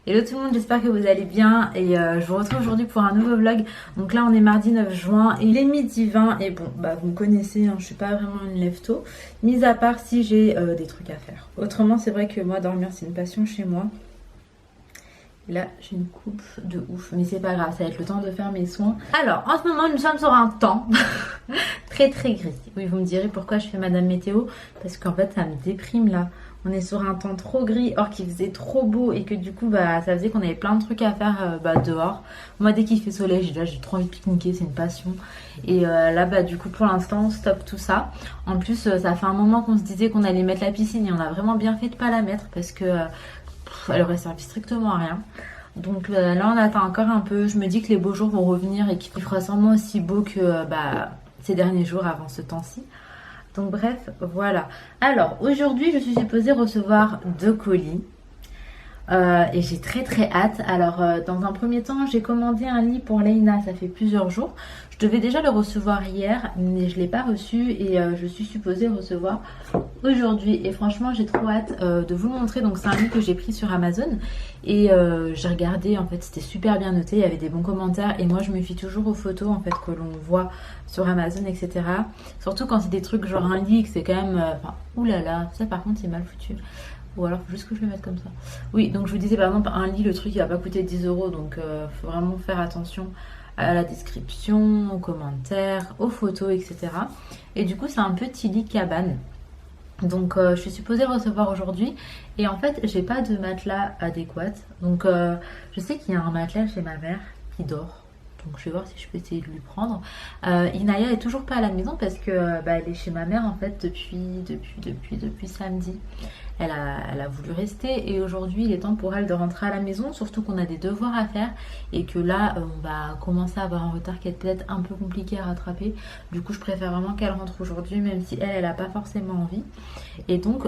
Hello tout le monde, j'espère que vous allez bien et je vous retrouve aujourd'hui pour un nouveau vlog. Donc là on est mardi 9 juin et il est midi 20 et bon bah vous me connaissez, hein, je suis pas vraiment une lève-tôt, mis à part si j'ai des trucs à faire. Autrement c'est vrai que moi dormir c'est une passion chez moi. Là j'ai une coupe de ouf mais c'est pas grave, ça va être le temps de faire mes soins. Alors en ce moment nous sommes sur un temps très gris. Oui vous me direz pourquoi je fais Madame Météo, parce qu'en fait ça me déprime là. On est sur un temps trop gris, or qu'il faisait trop beau et que du coup bah ça faisait qu'on avait plein de trucs à faire dehors. Moi dès qu'il fait soleil j'ai trop envie de pique-niquer, c'est une passion. Et là bah du coup pour l'instant on stoppe tout ça. En plus ça fait un moment qu'on se disait qu'on allait mettre la piscine et on a vraiment bien fait de pas la mettre parce que elle aurait servi strictement à rien. Donc là on attend encore un peu, je me dis que les beaux jours vont revenir et qu'il fera sûrement aussi beau que ces derniers jours avant ce temps-ci. Donc bref, voilà. Alors aujourd'hui je suis supposée recevoir 2 colis et j'ai très hâte. Alors dans un premier temps j'ai commandé un lit pour Leïna, ça fait plusieurs jours. Je devais déjà le recevoir hier mais je ne l'ai pas reçu et je suis supposée recevoir aujourd'hui. Et franchement j'ai trop hâte de vous le montrer. Donc c'est un lit que j'ai pris sur Amazon et j'ai regardé, en fait c'était super bien noté, il y avait des bons commentaires et moi je me fie toujours aux photos en fait que l'on voit sur Amazon etc. Surtout quand c'est des trucs genre un lit que c'est quand même oulala, ça par contre c'est mal foutu. Ou alors faut juste que je le mette comme ça. Oui donc je vous disais par exemple un lit, le truc il va pas coûter 10 € donc faut vraiment faire attention à la description, aux commentaires, aux photos etc. Et du coup c'est un petit lit cabane. Donc je suis supposée recevoir aujourd'hui et en fait j'ai pas de matelas adéquat. Donc je sais qu'il y a un matelas chez ma mère qui dort. Donc je vais voir si je peux essayer de lui prendre. Inaya est toujours pas à la maison parce que elle est chez ma mère en fait depuis samedi. Elle a voulu rester et aujourd'hui il est temps pour elle de rentrer à la maison, surtout qu'on a des devoirs à faire et que là on va commencer à avoir un retard qui est peut-être un peu compliqué à rattraper. Du coup je préfère vraiment qu'elle rentre aujourd'hui même si elle a pas forcément envie. Et donc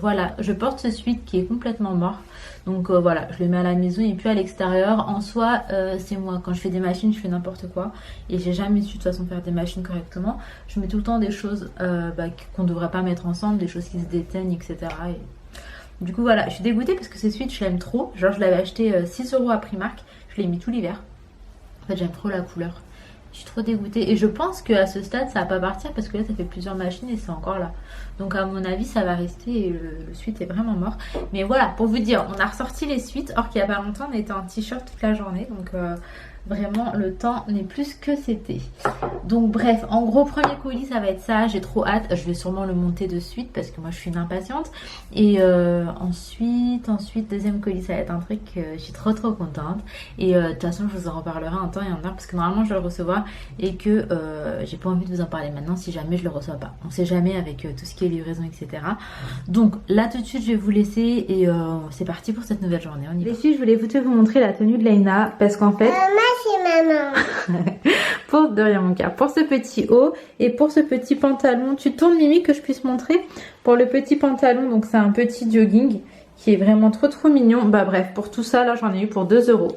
voilà, je porte ce sweat qui est complètement mort. Donc voilà, je le mets à la maison et puis à l'extérieur. En soi c'est moi, quand je fais des machines je fais n'importe quoi et j'ai jamais su de toute façon faire des machines correctement. Je mets tout le temps des choses qu'on ne devrait pas mettre ensemble, des choses qui se déteignent etc. Et du coup voilà, je suis dégoûtée parce que ce sweat je l'aime trop. Genre je l'avais acheté 6 € à Primark, je l'ai mis tout l'hiver. En fait j'aime trop la couleur. Je suis trop dégoûtée et je pense qu'à ce stade ça va pas partir parce que là ça fait plusieurs machines et c'est encore là. Donc à mon avis ça va rester et le sweat est vraiment mort. Mais voilà, pour vous dire, on a ressorti les sweats, or qu'il y a pas longtemps on était en t-shirt toute la journée. Donc vraiment le temps n'est plus que c'était. Donc bref, en gros premier colis ça va être ça, j'ai trop hâte. Je vais sûrement le monter de suite parce que moi je suis une impatiente. Et ensuite deuxième colis ça va être un truc, je suis trop contente. Et de toute façon je vous en reparlerai un temps et en heure parce que normalement je vais le recevoir et que j'ai pas envie de vous en parler maintenant si jamais je le reçois pas. On sait jamais avec tout ce qui est livraison etc. Donc là tout de suite je vais vous laisser et c'est parti pour cette nouvelle journée. Les filles, je voulais vous montrer la tenue de Leïna parce qu'en fait pour de rien mon cœur, pour ce petit haut et pour ce petit pantalon, tu tournes Mimi que je puisse montrer. Pour le petit pantalon, donc c'est un petit jogging qui est vraiment trop mignon. Bah bref, pour tout ça là j'en ai eu pour 2 €.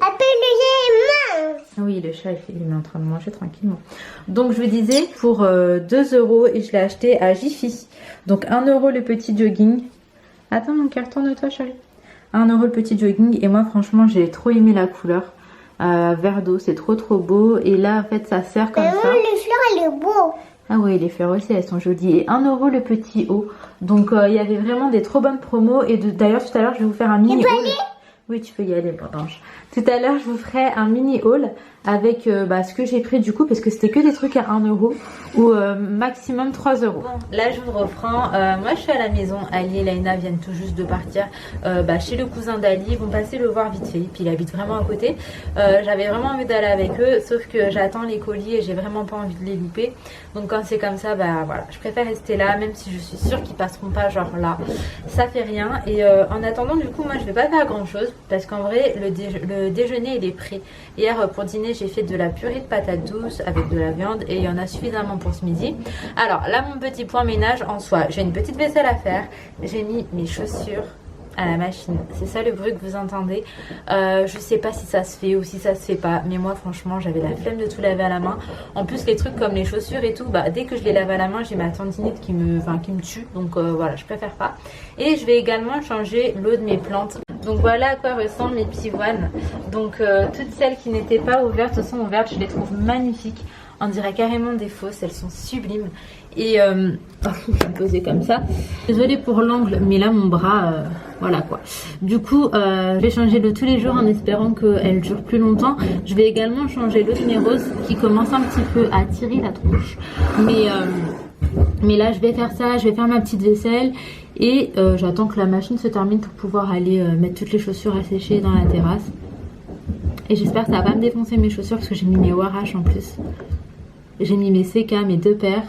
Oui, le chat il est en train de manger tranquillement. Donc je vous disais pour 2 € et je l'ai acheté à Jiffy. Donc 1 € le petit jogging. Attends mon cœur, tourne-toi chérie. 1 € le petit jogging et moi franchement j'ai trop aimé la couleur. Vert d'eau, c'est trop beau. Et là en fait ça sert comme ça. Les fleurs elle est beau. Ah oui, les fleurs aussi elles sont jolies. Et 1 € le petit haut. Donc il y avait vraiment des trop bonnes promos. Et d'ailleurs tout à l'heure je vais vous faire un mini haul. Oui tu peux y aller mon ange. Tout à l'heure je vous ferai un mini haul avec ce que j'ai pris du coup parce que c'était que des trucs à 1 € ou maximum 3 €. Bon, là je vous reprends. Moi je suis à la maison, Ali et Laina viennent tout juste de partir chez le cousin d'Ali, ils vont passer le voir vite fait, puis il habite vraiment à côté. J'avais vraiment envie d'aller avec eux sauf que j'attends les colis et j'ai vraiment pas envie de les louper. Donc quand c'est comme ça voilà, je préfère rester là même si je suis sûre qu'ils passeront pas genre là, ça fait rien. Et en attendant du coup moi je vais pas faire grand chose parce qu'en vrai le déjeuner il est prêt. Hier pour dîner j'ai fait de la purée de patates douces avec de la viande et il y en a suffisamment pour ce midi. Alors là mon petit point ménage en soi, j'ai une petite vaisselle à faire, j'ai mis mes chaussures à la machine, c'est ça le bruit que vous entendez. Je sais pas si ça se fait ou si ça se fait pas, mais moi franchement j'avais la flemme de tout laver à la main. En plus les trucs comme les chaussures et tout, dès que je les lave à la main j'ai ma tendinite qui me tue, donc voilà je préfère pas. Et je vais également changer l'eau de mes plantes. Donc voilà à quoi ressemblent mes pivoines. Donc toutes celles qui n'étaient pas ouvertes sont ouvertes. Je les trouve magnifiques. On dirait carrément des fausses. Elles sont sublimes. Et je vais me poser comme ça. Désolée pour l'angle, mais là mon bras, voilà quoi. Du coup, je vais changer l'eau tous les jours en espérant qu'elle dure plus longtemps. Je vais également changer l'eau de mes roses qui commence un petit peu à tirer la tronche. Mais là, je vais faire ça. Je vais faire ma petite vaisselle. Et j'attends que la machine se termine pour pouvoir aller mettre toutes les chaussures à sécher dans la terrasse. Et j'espère que ça va pas me défoncer mes chaussures parce que j'ai mis mes Warash en plus. J'ai mis mes CK, mes 2 paires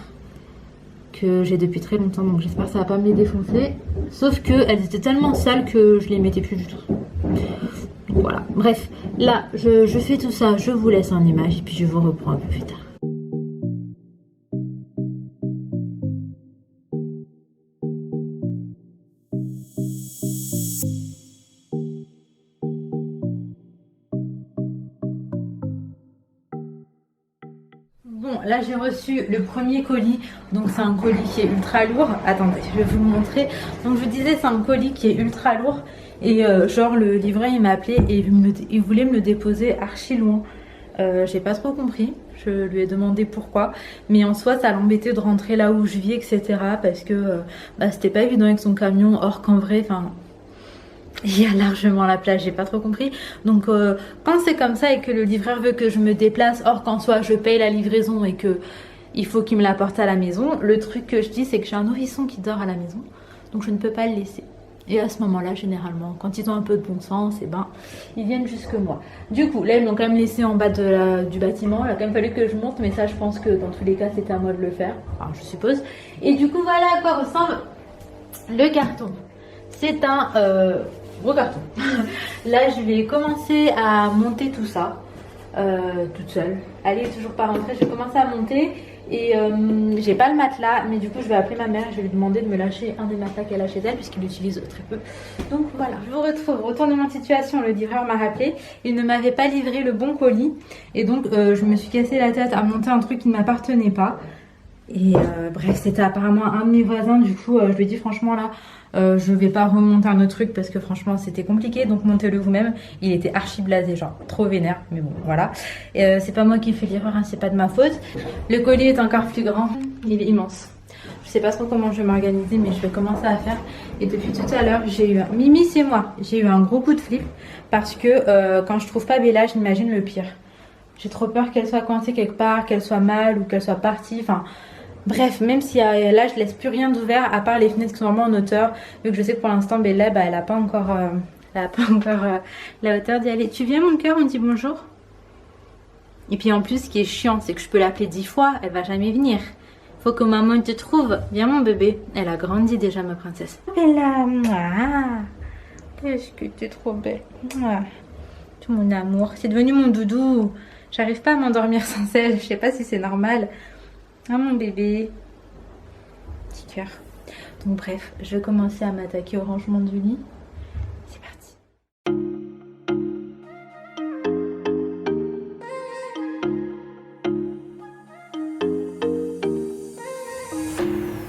que j'ai depuis très longtemps, donc j'espère que ça va pas me les défoncer. Sauf qu'elles étaient tellement sales que je les mettais plus du tout. Donc voilà. Bref, là, je fais tout ça, je vous laisse en image et puis je vous reprends un peu plus tard. Bon, là j'ai reçu le premier colis, donc c'est un colis qui est ultra lourd. Attendez, je vais vous le montrer. Donc je vous disais, c'est un colis qui est ultra lourd et genre le livreur il m'a appelé et il voulait me le déposer archi loin. J'ai pas trop compris, je lui ai demandé pourquoi, mais en soi ça l'embêtait de rentrer là où je vis, etc. parce que c'était pas évident avec son camion, or qu'en vrai, enfin... il y a largement la place, j'ai pas trop compris. Donc quand c'est comme ça et que le livreur veut que je me déplace, or qu'en soit je paye la livraison et que il faut qu'il me l'apporte à la maison, le truc que je dis c'est que j'ai un nourrisson qui dort à la maison, donc je ne peux pas le laisser. Et à ce moment-là, généralement, quand ils ont un peu de bon sens, et ben, ils viennent jusque moi. Du coup, là, ils m'ont quand même laissé en bas du bâtiment. Il a quand même fallu que je monte, mais ça, je pense que dans tous les cas, c'était à moi de le faire. Enfin, je suppose. Et du coup, voilà à quoi ressemble le carton. C'est un gros carton. Là, je vais commencer à monter tout ça toute seule. Elle est toujours pas rentrée. Je vais commencer à monter et j'ai pas le matelas, mais du coup, je vais appeler ma mère et je vais lui demander de me lâcher un des matelas qu'elle a chez elle puisqu'il l'utilise très peu. Donc voilà, je vous retrouve. Retournement de situation, le livreur m'a rappelé. Il ne m'avait pas livré le bon colis et donc je me suis cassé la tête à monter un truc qui ne m'appartenait pas. Et bref, c'était apparemment un de mes voisins. Du coup, je lui ai dit franchement là, je vais pas remonter un autre truc parce que franchement c'était compliqué, donc montez-le vous-même. Il était archi blasé, genre trop vénère, mais bon voilà. C'est pas moi qui ai fait l'erreur, hein, c'est pas de ma faute. Le colis est encore plus grand, il est immense. Je sais pas trop comment je vais m'organiser, mais je vais commencer à faire. Et depuis tout à l'heure, j'ai eu Mimi, c'est moi, j'ai eu un gros coup de flip parce que quand je trouve pas Bella, j'imagine le pire. J'ai trop peur qu'elle soit coincée quelque part, qu'elle soit mal ou qu'elle soit partie, enfin... Bref, même si là je laisse plus rien d'ouvert à part les fenêtres qui sont vraiment en hauteur, vu que je sais que pour l'instant Bella elle a pas encore, la hauteur d'y aller. Tu viens mon cœur, on dit bonjour. Et puis en plus ce qui est chiant c'est que je peux l'appeler 10 fois, elle va jamais venir. Faut que maman te trouve. Viens mon bébé, elle a grandi déjà ma princesse. Bella, qu'est-ce que t'es trop belle. Tout mon amour, c'est devenu mon doudou. J'arrive pas à m'endormir sans elle, je sais pas si c'est normal. Ah mon bébé, petit cœur. Donc bref, je vais commencer à m'attaquer au rangement du lit. C'est parti.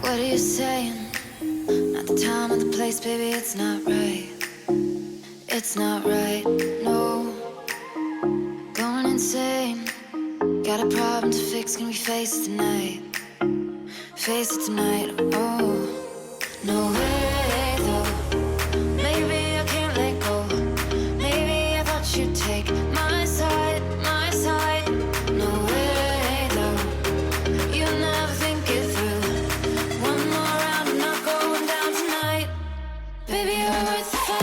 What are you saying? Not the time or the place, baby, it's not right. It's not right, no. Going insane. Got a problem to fix, can we face it tonight? Face it tonight, oh. No way though, maybe I can't let go. Maybe I thought you'd take my side, my side. No way though, you never think it through. One more round, I'm not going down tonight. Baby, you're worth the fight.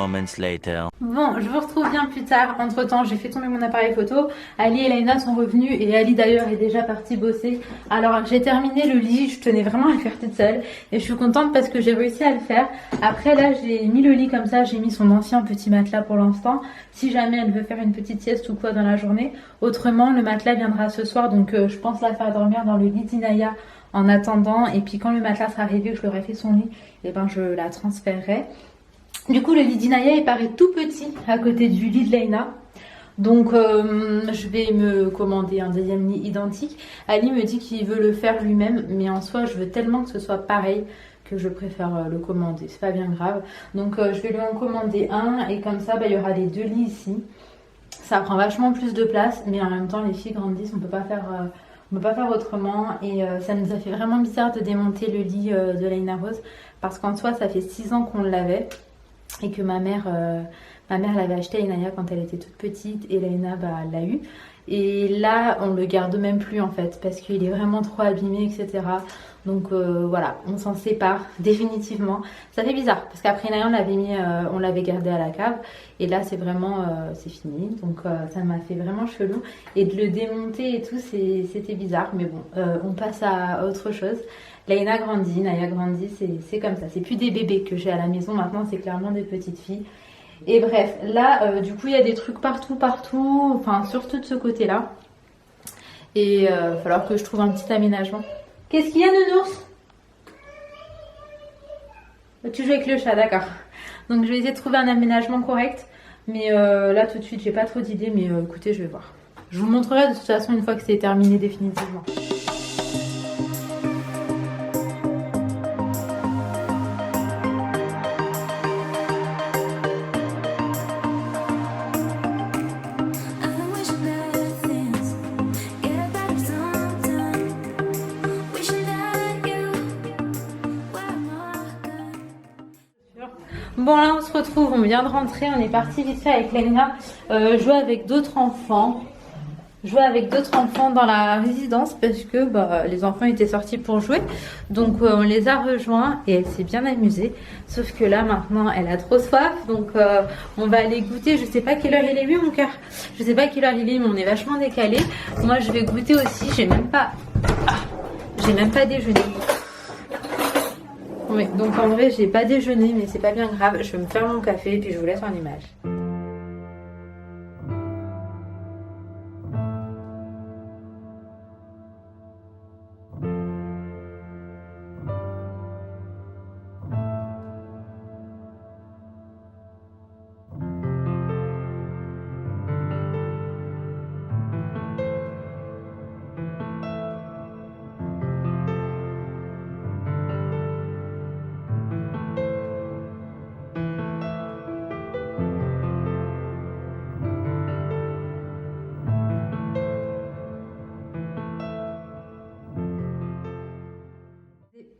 moments later. Bon, je vous retrouve bien plus tard. Entre temps, j'ai fait tomber mon appareil photo. Ali et Laina sont revenus et Ali d'ailleurs est déjà partie bosser. Alors j'ai terminé le lit, je tenais vraiment à le faire toute seule et je suis contente parce que j'ai réussi à le faire. Après là, j'ai mis le lit comme ça, j'ai mis son ancien petit matelas pour l'instant. Si jamais elle veut faire une petite sieste ou quoi dans la journée. Autrement, le matelas viendra ce soir donc je pense la faire dormir dans le lit d'Inaya en attendant. Et puis quand le matelas sera arrivé, que je lui aurai fait son lit, et ben je la transférerai. Du coup, le lit d'Inaya il paraît tout petit à côté du lit de Laina. Donc, je vais me commander un deuxième lit identique. Ali me dit qu'il veut le faire lui-même, mais en soi, je veux tellement que ce soit pareil que je préfère le commander. C'est pas bien grave. Donc, je vais lui en commander un et comme ça, il y aura les deux lits ici. Ça prend vachement plus de place, mais en même temps, les filles grandissent, on peut pas faire autrement. Et ça nous a fait vraiment bizarre de démonter le lit de Laina Rose parce qu'en soi, ça fait 6 ans qu'on l'avait. Et que ma mère l'avait acheté à Inaya quand elle était toute petite et Laina l'a eu. Et là on le garde même plus en fait parce qu'il est vraiment trop abîmé, etc. Donc voilà, on s'en sépare définitivement. Ça fait bizarre parce qu'après Inaya on l'avait gardé à la cave et là c'est vraiment c'est fini. Donc ça m'a fait vraiment chelou et de le démonter et tout c'était bizarre, mais bon on passe à autre chose. Laina grandit, Naya grandit, c'est comme ça. C'est plus des bébés que j'ai à la maison, maintenant c'est clairement des petites filles. Et bref, là du coup il y a des trucs partout, enfin surtout de ce côté-là. Et il va falloir que je trouve un petit aménagement. Qu'est-ce qu'il y a, nounours? Tu joues avec le chat, d'accord. Donc je vais essayer de trouver un aménagement correct. Mais là tout de suite j'ai pas trop d'idées, mais écoutez je vais voir. Je vous montrerai de toute façon une fois que c'est terminé définitivement. Bon là on se retrouve, on vient de rentrer, on est parti vite fait avec Laina jouer avec d'autres enfants. Dans la résidence parce que les enfants étaient sortis pour jouer. Donc on les a rejoints et elle s'est bien amusée. Sauf que là maintenant elle a trop soif. Donc on va aller goûter. Je sais pas quelle heure il est, lui mon cœur. Je sais pas quelle heure il est, mais on est vachement décalé. Moi je vais goûter aussi. J'ai même pas déjeuné. Oui, donc en vrai j'ai pas déjeuné, mais c'est pas bien grave. Je vais me faire mon café et puis je vous laisse en image.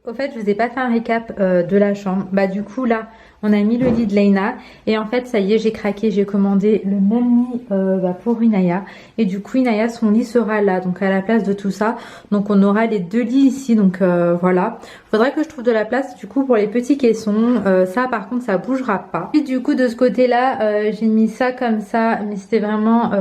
Au fait, je vous ai pas fait un récap de la chambre. Du coup, là, on a mis le lit de Laina. Et en fait, ça y est, j'ai craqué. J'ai commandé le même lit pour Inaya. Et du coup, Inaya, son lit sera là. Donc, à la place de tout ça. Donc, on aura les deux lits ici. Donc, voilà. Faudrait que je trouve de la place, du coup, pour les petits caissons. Ça, par contre, ça bougera pas. Et du coup, de ce côté-là, j'ai mis ça comme ça. Mais c'était vraiment...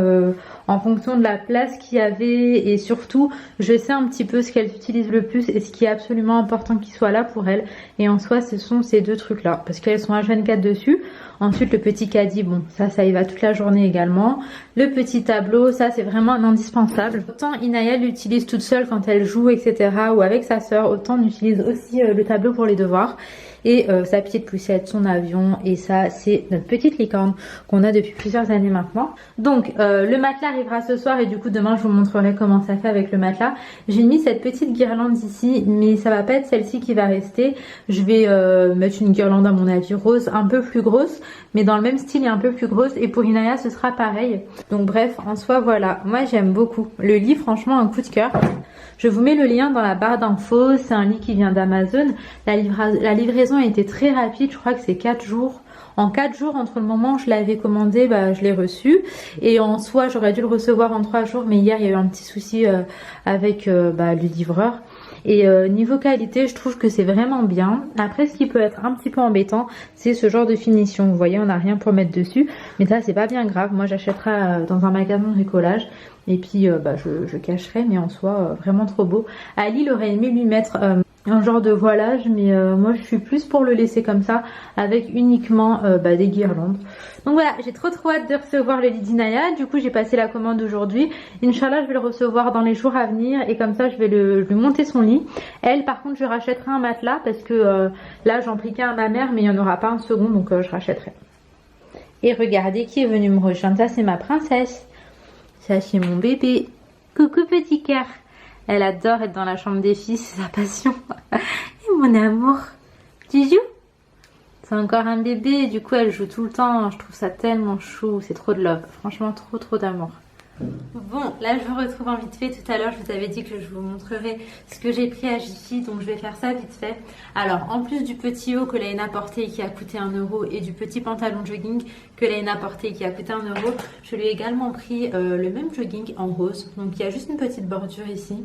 en fonction de la place qu'il y avait et surtout je sais un petit peu ce qu'elle utilise le plus et ce qui est absolument important qu'il soit là pour elle. Et en soi ce sont ces deux trucs là parce qu'elles sont H24 dessus. Ensuite le petit caddie, bon ça y va toute la journée également. Le petit tableau, ça c'est vraiment un indispensable. Autant Inaya l'utilise toute seule quand elle joue etc. ou avec sa soeur, autant on utilise aussi le tableau pour les devoirs. Et sa petite poussette, son avion, et ça c'est notre petite licorne qu'on a depuis plusieurs années maintenant. Donc le matelas arrivera ce soir et du coup demain je vous montrerai comment ça fait avec le matelas. J'ai mis cette petite guirlande ici mais ça va pas être celle-ci qui va rester. Je vais mettre une guirlande à mon avis rose un peu plus grosse mais dans le même style et un peu plus grosse, et pour Inaya ce sera pareil. Donc bref, en soi voilà, moi j'aime beaucoup. Le lit franchement un coup de cœur. Je vous mets le lien dans la barre d'infos, c'est un lit qui vient d'Amazon. La livraison a été très rapide, je crois que c'est 4 jours. En 4 jours, entre le moment où je l'avais commandé, je l'ai reçu. Et en soi, j'aurais dû le recevoir en 3 jours, mais hier, il y a eu un petit souci avec le livreur. Et niveau qualité, je trouve que c'est vraiment bien. Après, ce qui peut être un petit peu embêtant, c'est ce genre de finition. Vous voyez, on n'a rien pour mettre dessus. Mais ça, c'est pas bien grave. Moi, j'achèterai dans un magasin de bricolage. Et puis, je cacherai. Mais en soi, vraiment trop beau. Ali, il aurait aimé lui mettre un genre de voilage. Mais moi, je suis plus pour le laisser comme ça. Avec uniquement des guirlandes. Donc voilà, j'ai trop hâte de recevoir le Lady Naya. Du coup, j'ai passé la commande aujourd'hui. Inch'Allah, je vais le recevoir dans les jours à venir. Et comme ça, je vais lui monter son lit. Elle, par contre, je rachèterai un matelas. Parce que là, j'en prie qu'un à ma mère. Mais il n'y en aura pas un second. Donc, je rachèterai. Et regardez qui est venu me rejoindre. Ça, c'est ma princesse. Ça, c'est mon bébé. Coucou, petit cœur. Elle adore être dans la chambre des filles. C'est sa passion. Et mon amour. Tu joues ? C'est encore un bébé et du coup elle joue tout le temps. Je trouve ça tellement chou. C'est trop de love. Franchement trop d'amour. Bon, là je vous retrouve en vite fait. Tout à l'heure je vous avais dit que je vous montrerai ce que j'ai pris à Jiffy. Donc je vais faire ça vite fait. Alors en plus du petit haut que Laïna a porté et qui a coûté 1 € et du petit pantalon jogging que Laïna a porté et qui a coûté 1 €, je lui ai également pris le même jogging en rose. Donc il y a juste une petite bordure ici.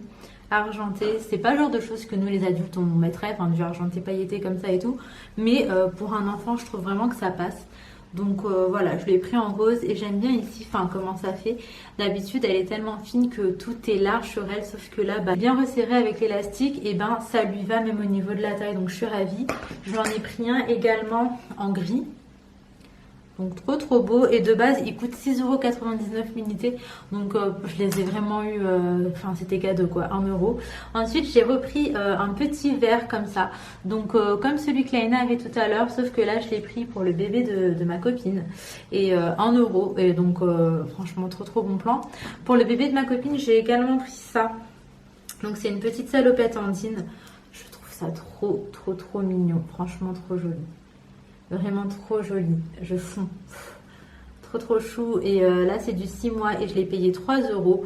Argenté, c'est pas le genre de choses que nous les adultes on mettrait, enfin du argenté pailleté comme ça et tout, mais pour un enfant je trouve vraiment que ça passe. Donc voilà, je l'ai pris en rose et j'aime bien ici, enfin comment ça fait. D'habitude elle est tellement fine que tout est large sur elle, sauf que là bien resserré avec l'élastique, et ça lui va même au niveau de la taille, donc je suis ravie. Je m'en ai pris un également en gris. Donc trop beau, et de base il coûte 6,99 € l'unité, donc je les ai vraiment eu, enfin c'était cadeau quoi, 1 €. Ensuite j'ai repris un petit verre comme ça, donc comme celui que Laïna avait tout à l'heure, sauf que là je l'ai pris pour le bébé de ma copine, et 1 €, et donc franchement trop bon plan. Pour le bébé de ma copine j'ai également pris ça, donc c'est une petite salopette Andine, je trouve ça trop mignon, franchement trop joli. Vraiment trop joli, je fonds. Trop chou. Et là c'est du 6 mois et je l'ai payé 3 €.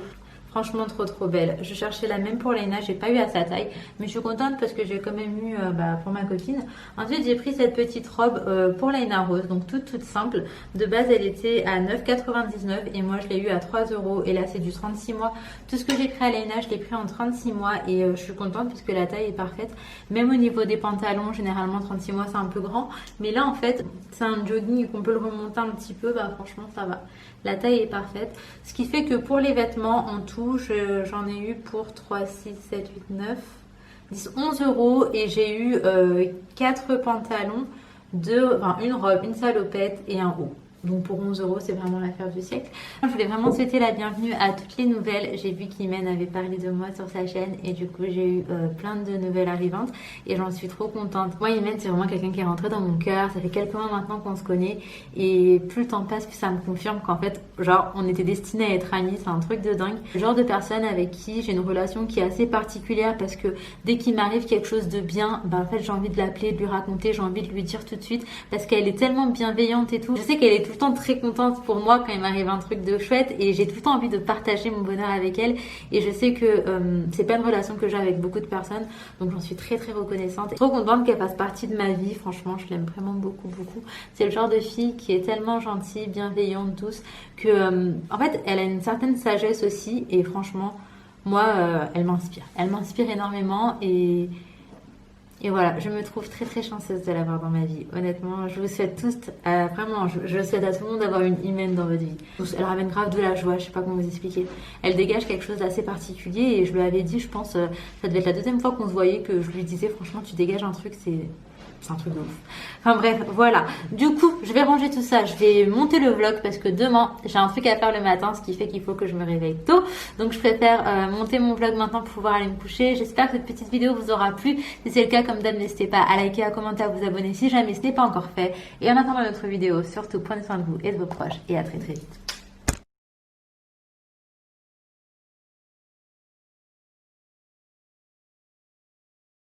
Franchement trop belle. Je cherchais la même pour Laïna, j'ai pas eu à sa taille, mais je suis contente parce que j'ai quand même eu pour ma copine. Ensuite j'ai pris cette petite robe pour Laïna rose, donc toute simple. De base elle était à 9,99 € et moi je l'ai eu à 3 €, et là c'est du 36 mois. Tout ce que j'ai pris à Laïna je l'ai pris en 36 mois et je suis contente parce que la taille est parfaite. Même au niveau des pantalons, généralement 36 mois c'est un peu grand, mais là en fait c'est un jogging qu'on peut le remonter un petit peu, franchement ça va. La taille est parfaite, ce qui fait que pour les vêtements en tout, j'en ai eu pour 3, 6, 7, 8, 9, 10, 11 € et j'ai eu 4 pantalons, une robe, une salopette et un haut. Donc pour 11 € c'est vraiment l'affaire du siècle. Je voulais vraiment souhaiter la bienvenue à toutes les nouvelles. J'ai vu qu'Imen avait parlé de moi sur sa chaîne et du coup j'ai eu plein de nouvelles arrivantes et j'en suis trop contente. Moi Imen c'est vraiment quelqu'un qui est rentré dans mon cœur. Ça fait quelques mois maintenant qu'on se connaît et plus le temps passe plus ça me confirme qu'en fait genre on était destinés à être amis. C'est un truc de dingue. Le genre de personne avec qui j'ai une relation qui est assez particulière parce que dès qu'il m'arrive quelque chose de bien, en fait j'ai envie de l'appeler, de lui raconter, j'ai envie de lui dire tout de suite parce qu'elle est tellement bienveillante et tout. Je sais qu'elle est tout le temps très contente pour moi quand il m'arrive un truc de chouette et j'ai tout le temps envie de partager mon bonheur avec elle, et je sais que c'est pas une relation que j'ai avec beaucoup de personnes, donc j'en suis très reconnaissante, trop contente qu'elle fasse partie de ma vie. Franchement je l'aime vraiment beaucoup. C'est le genre de fille qui est tellement gentille, bienveillante, douce, que en fait elle a une certaine sagesse aussi, et franchement moi elle m'inspire énormément, et voilà, je me trouve très chanceuse de l'avoir dans ma vie. Honnêtement, je vous souhaite tous, vraiment, je souhaite à tout le monde d'avoir une Imen dans votre vie. Elle ramène grave de la joie, je sais pas comment vous expliquer. Elle dégage quelque chose d'assez particulier, et je lui avais dit, je pense, ça devait être la deuxième fois qu'on se voyait, que je lui disais, franchement, tu dégages un truc, c'est un truc de ouf. Enfin bref, voilà. Du coup, je vais ranger tout ça. Je vais monter le vlog parce que demain, j'ai un truc à faire le matin, ce qui fait qu'il faut que je me réveille tôt. Donc je préfère monter mon vlog maintenant pour pouvoir aller me coucher. J'espère que cette petite vidéo vous aura plu. Si c'est le cas, comme d'hab, n'hésitez pas à liker, à commenter, à vous abonner si jamais ce n'est pas encore fait. Et en attendant notre vidéo, surtout prenez soin de vous et de vos proches. Et à très vite.